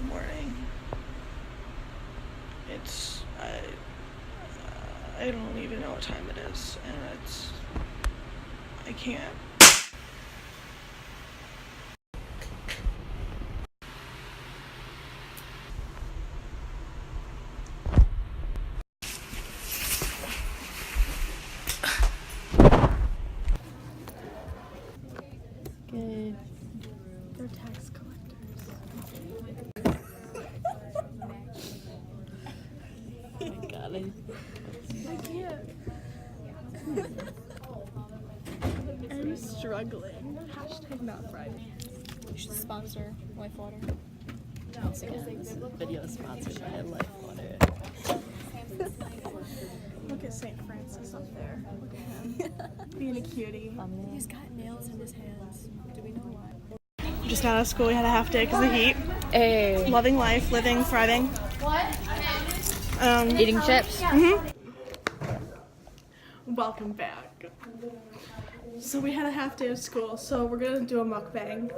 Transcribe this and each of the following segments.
Good morning. I don't even know what time it is, and I can't. Good. They're tax collectors. Got it. I can't. I'm struggling. Hashtag not Friday. You should sponsor Life Water. Once again, this video is sponsored by Life Water. Look at St. Francis up there. Look at him. Being a cutie. He's got nails in his hands. Do we know why? Just got out of school. We had a half day because of the heat. Hey. Loving life, living, thriving. Eating chips. Welcome back. So we had a half day of school, so we're gonna do a mukbang.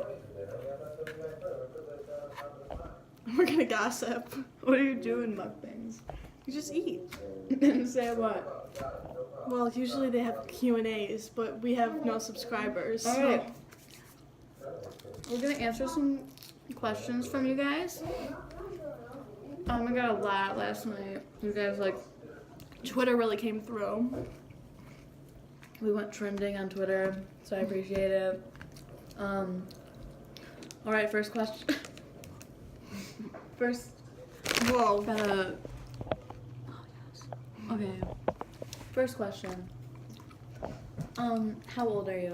We're gonna gossip. What do you do in mukbangs? You just eat. And say what? Well, usually they have Q&As, but we have no subscribers. All right. We're gonna answer some questions from you guys. I got a lot last night. You guys Twitter really came through. we went trending on Twitter, so I appreciate it. All right, first question. Whoa. Gotta. Okay. First question. How old are you?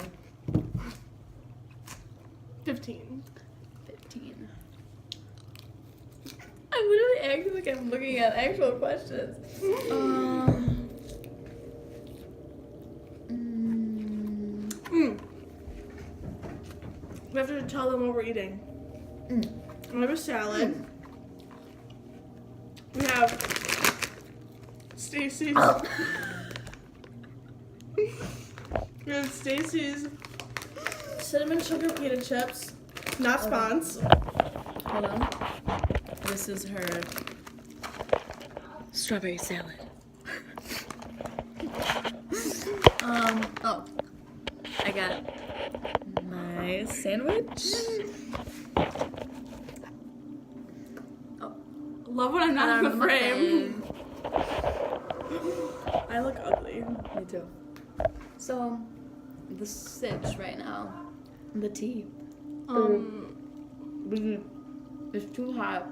15. 15. I'm literally acting like I'm looking at actual questions. We have to tell them what we're eating. We have a salad. We have Stacy's. We have Stacy's cinnamon sugar pita chips. Not spons. Hold on. This is her strawberry salad. Oh. I got my sandwich. Love when I'm not in the frame. I look ugly. Me too. So, the sitch right now, the tea. It's too hot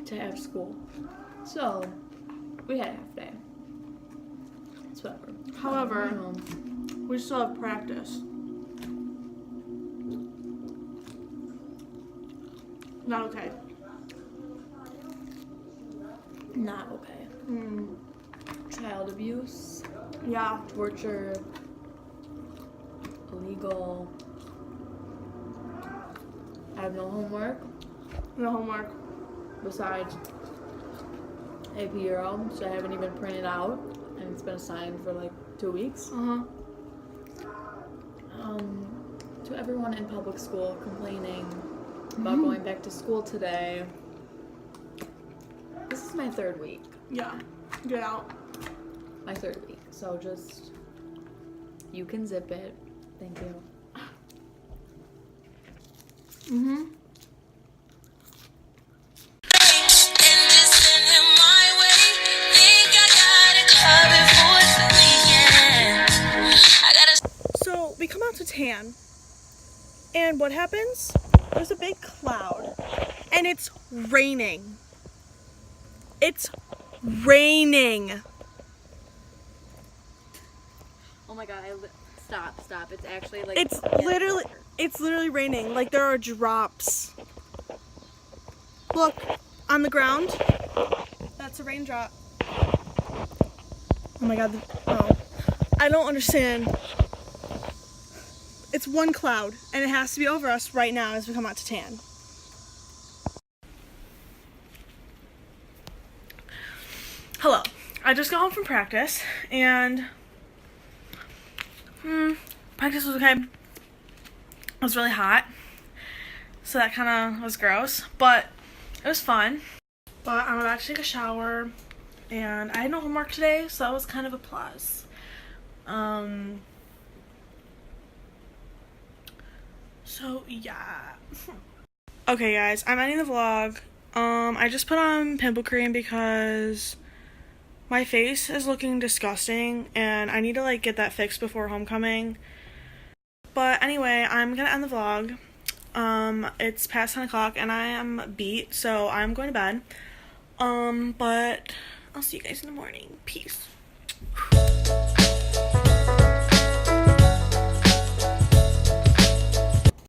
to have school. So, we had a half day. It's whatever. However, we still have practice. Not okay. Not okay. Child abuse, Yeah. torture, illegal. I have no homework No homework. besides AP Euro, so I haven't even printed out, and it's been assigned for like 2 weeks. To everyone in public school complaining about going back to school today. This is my 3rd week. Yeah. Get out. My 3rd week. So just, you can zip it. Thank you. So we come out to tan, and what happens? There's a big cloud, and it's raining. It's raining. Oh my god, stop. It's actually like... It's literally raining. Like there are drops. Look, on the ground. That's a raindrop. Oh my god. Oh. I don't understand. It's one cloud, and it has to be over us right now as we come out to tan. Hello. I just got home from practice, and practice was okay. It was really hot. so that kind of was gross, but it was fun. But I'm about to take a shower, and I had no homework today, so that was kind of a plus. So yeah. Okay guys, I'm ending the vlog. I just put on pimple cream because my face is looking disgusting and I need to like get that fixed before homecoming. But anyway, I'm gonna end the vlog. It's past 10 o'clock and I am beat, so I'm going to bed. But I'll see you guys in the morning. Peace.